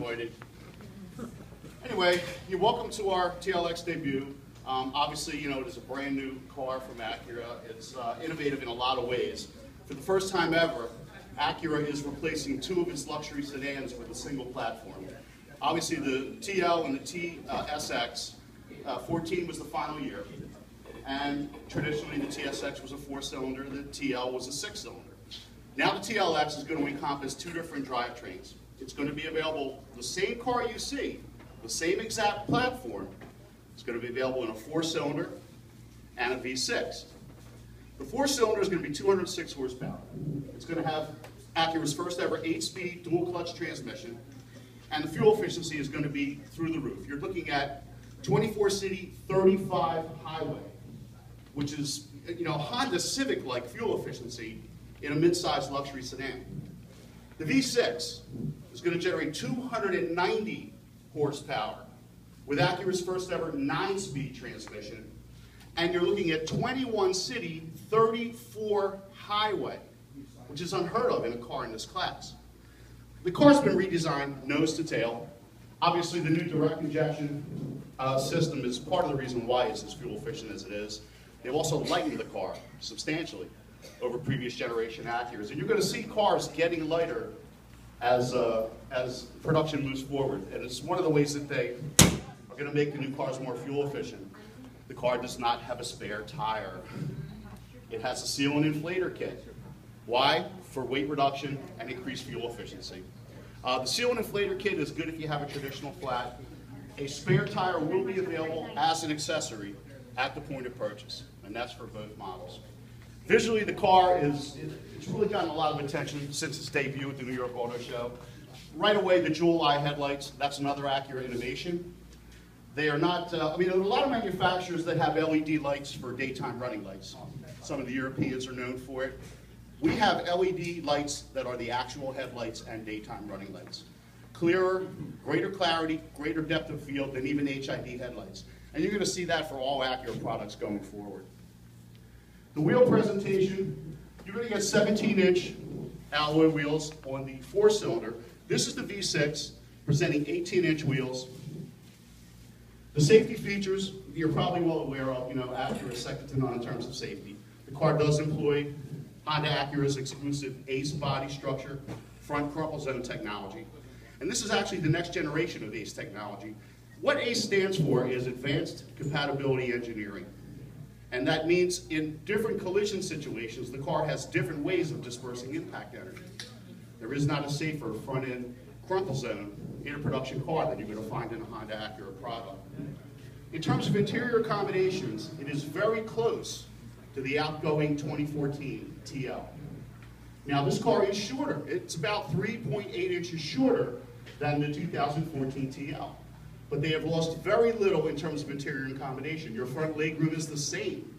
avoided. Anyway, you're welcome to our TLX debut. Obviously, you know, it is a brand new car from Acura. It's innovative in a lot of ways. For the first time ever, Acura is replacing two of its luxury sedans with a single platform. Obviously, the TL and the TSX, 14 was the final year. And traditionally, the TSX was a 4-cylinder, the TL was a 6-cylinder. Now the TLX is going to encompass two different drivetrains. It's going to be available, the same car you see, the same exact platform. It's going to be available in a 4-cylinder and a V6. The 4-cylinder is going to be 206 horsepower. It's going to have Acura's first ever 8-speed dual clutch transmission, and the fuel efficiency is going to be through the roof. You're looking at 24 city, 35 highway, which is, you know, Honda Civic-like fuel efficiency in a mid-sized luxury sedan. The V6 is going to generate 290 horsepower with Acura's first ever 9-speed transmission, and you're looking at 21 city, 34 highway, which is unheard of in a car in this class. The car's been redesigned nose to tail. Obviously, the new direct injection system is part of the reason why it's as fuel efficient as it is. They've also lightened the car substantially over previous generation Acuras, and you're going to see cars getting lighter as production moves forward. And it's one of the ways that they are going to make the new cars more fuel efficient. The car does not have a spare tire. It has a seal and inflator kit. Why? For weight reduction and increased fuel efficiency. The seal and inflator kit is good if you have a traditional flat. A spare tire will be available as an accessory at the point of purchase, and that's for both models. Visually, the car it's really gotten a lot of attention since its debut at the New York Auto Show. Right away, the jewel eye headlights, that's another Acura innovation. They are not, I mean, there are a lot of manufacturers that have LED lights for daytime running lights. Some of the Europeans are known for it. We have LED lights that are the actual headlights and daytime running lights. Clearer, greater clarity, greater depth of field than even HID headlights. And you're going to see that for all Acura products going forward. The wheel presentation, you're going to get 17-inch alloy wheels on the 4-cylinder. This is the V6, presenting 18-inch wheels. The safety features, you're probably well aware of, you know, Acura is second to none in terms of safety. The car does employ Honda Acura's exclusive ACE body structure, front crumple zone technology. And this is actually the next generation of ACE technology. What ACE stands for is Advanced Compatibility Engineering. And that means in different collision situations, the car has different ways of dispersing impact energy. There is not a safer front-end crumple zone in a production car that you're going to find in a Honda Acura product. In terms of interior accommodations, it is very close to the outgoing 2014 TL. Now this car is shorter. It's about 3.8 inches shorter than the 2014 TL. But they have lost very little in terms of interior accommodation. Your front legroom is the same.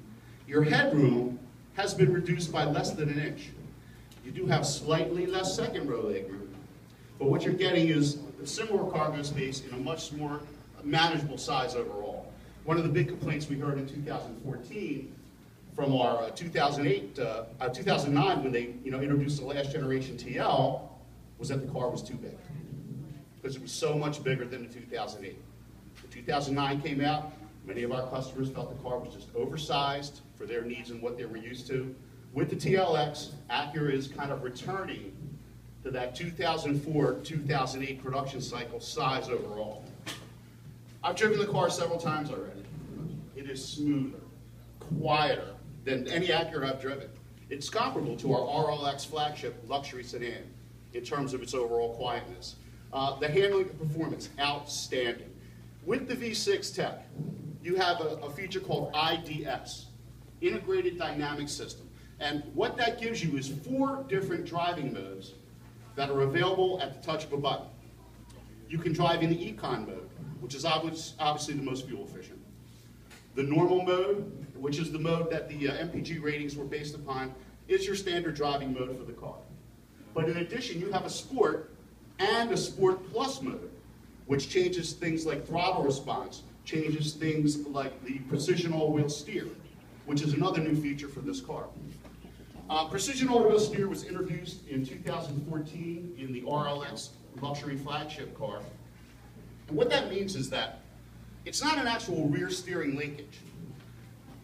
Your headroom has been reduced by less than an inch. You do have slightly less second row legroom, but what you're getting is a similar cargo space in a much more manageable size overall. One of the big complaints we heard in 2014 from our 2009 when they introduced the last generation TL was that the car was too big, because it was so much bigger than the 2008. The 2009 came out, many of our customers felt the car was just oversized for their needs and what they were used to. With the TLX, Acura is kind of returning to that 2004-2008 production cycle size overall. I've driven the car several times already. It is smoother, quieter than any Acura I've driven. It's comparable to our RLX flagship luxury sedan in terms of its overall quietness. The handling and performance, outstanding. With the V6 tech, you have a feature called IDS, Integrated Dynamic System. And what that gives you is 4 different driving modes that are available at the touch of a button. You can drive in the Econ mode, which is obviously the most fuel efficient. The normal mode, which is the mode that the MPG ratings were based upon, is your standard driving mode for the car. But in addition, you have a Sport and a Sport Plus mode, which changes things like throttle response, changes things like the precision all-wheel steer, which is another new feature for this car. Precision all-wheel steer was introduced in 2014 in the RLX luxury flagship car. And what that means is that it's not an actual rear steering linkage.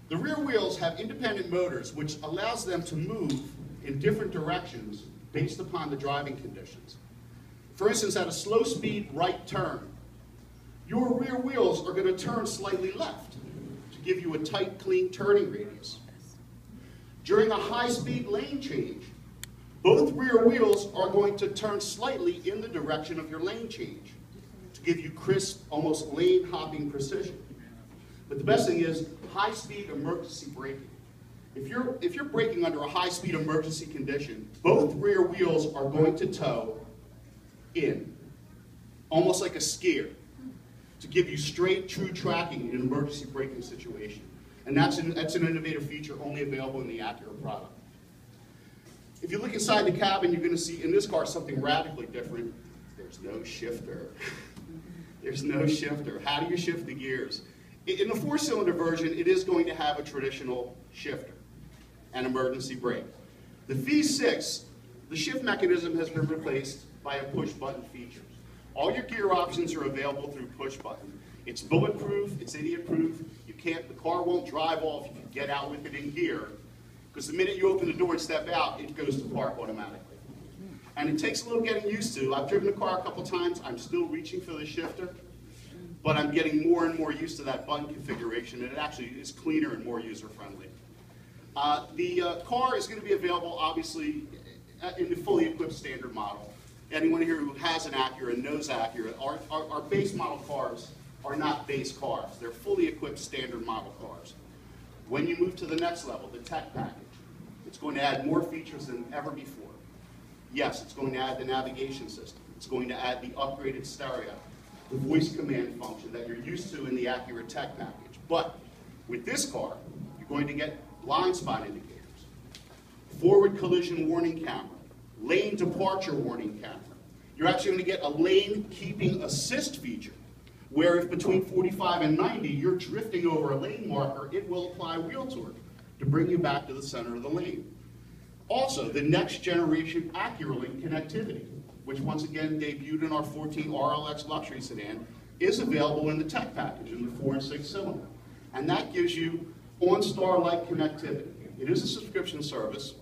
The rear wheels have independent motors which allows them to move in different directions based upon the driving conditions. For instance, at a slow speed right turn, your rear wheels are going to turn slightly left to give you a tight, clean turning radius. During a high-speed lane change, both rear wheels are going to turn slightly in the direction of your lane change to give you crisp, almost lane-hopping precision. But the best thing is high-speed emergency braking. If you're braking under a high-speed emergency condition, both rear wheels are going to tow in, almost like a skier, to give you straight, true tracking in an emergency braking situation. And that's an innovative feature only available in the Acura product. If you look inside the cabin, you're going to see in this car something radically different. There's no shifter. There's no shifter. How do you shift the gears? In the four-cylinder version, it is going to have a traditional shifter and emergency brake. The V6, the shift mechanism has been replaced by a push-button feature. All your gear options are available through push-button. It's bulletproof, it's idiot-proof. The car won't drive off. You can get out with it in gear, because the minute you open the door and step out, it goes to park automatically. And it takes a little getting used to. I've driven the car a couple times. I'm still reaching for the shifter, but I'm getting more and more used to that button configuration, and it actually is cleaner and more user-friendly. The car is going to be available, obviously, in the fully equipped standard model. Anyone here who has an Acura and knows Acura, our base model cars are not base cars. They're fully equipped standard model cars. When you move to the next level, the tech package, it's going to add more features than ever before. Yes, it's going to add the navigation system. It's going to add the upgraded stereo, the voice command function that you're used to in the Acura tech package. But with this car, you're going to get blind spot indicators, forward collision warning camera, lane departure warning camera. You're actually going to get a lane keeping assist feature, where if between 45 and 90 you're drifting over a lane marker, it will apply wheel torque to bring you back to the center of the lane. Also, the next generation AcuraLink connectivity, which once again debuted in our 14 RLX luxury sedan, is available in the tech package in the 4 and 6 cylinder. And that gives you OnStar-like connectivity. It is a subscription service,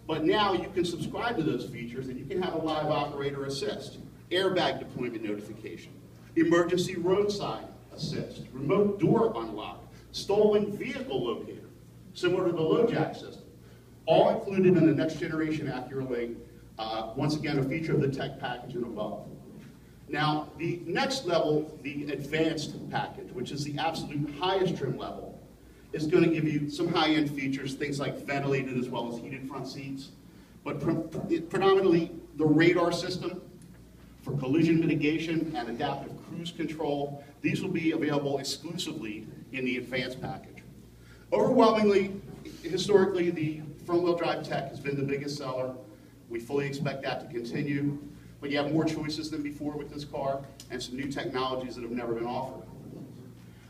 but now you can subscribe to those features and you can have a live operator assist, airbag deployment notification, emergency roadside assist, remote door unlock, stolen vehicle locator, similar to the LoJack system, all included in the next generation AcuraLink, once again a feature of the tech package and above. Now, the next level, the advanced package, which is the absolute highest trim level, is going to give you some high-end features, things like ventilated as well as heated front seats, but predominantly the radar system for collision mitigation and adaptive cruise control. These will be available exclusively in the advanced package. Overwhelmingly, historically, the front-wheel drive tech has been the biggest seller. We fully expect that to continue, but you have more choices than before with this car and some new technologies that have never been offered.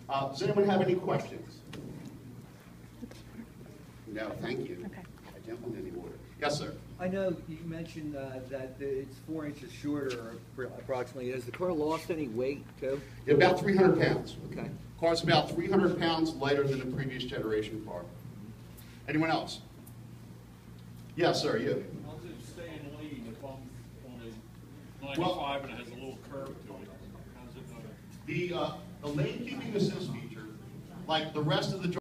Does anyone have any questions? No, thank you. Okay. I don't want any water. Yes, sir. I know you mentioned that it's 4 inches shorter, approximately. Has the car lost any weight, too? Yeah, about 300 pounds. Okay. Car's about 300 pounds lighter than the previous generation car. Anyone else? Yes, sir, you. How does it stay in lane if I'm on a 95 and it has a little curve to it? How does it know? The lane keeping assist feature, like the rest of the